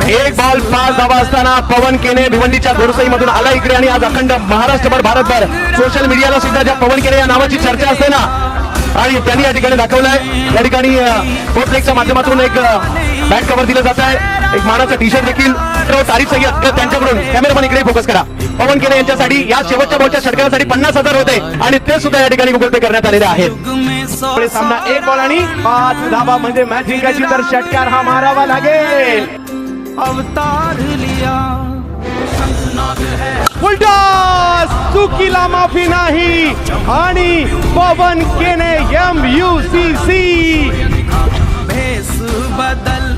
एक बॉल 5 धावा असताना पवन केने भिवंडीच्या घोडसई मधून आला इकडे आणि आज अखंड महाराष्ट्रभर भारतभर सोशल मीडियाला सुद्धा ज्या पवन केने या नावाची चर्चा असते ना आणि त्यांनी या ठिकाणी दाखवलंय या ठिकाणी पोर्टलेकच्या माध्यमातून एक बॅक कव्हर दिलं जात आहे एक मानाचा टी शर्ट देखील तारीफ सय्यद त्यांच्याकडून कॅमेरामन इकडे फोकस करा पवन केने यांच्यासाठी या शेवटच्या बॉलच्या षटकासाठी 50,000 होते आणि ते सुद्धा या ठिकाणी गुगल पे करण्यात आलेले आहेत सामना एक बॉल आणि 5 धावा म्हणजे मॅच जिंकायची तर षटकार हा मारावा लागेल अवतार लिया उलटा चुकीला माफी नाही आणि पवन केने MUCC भेस बदल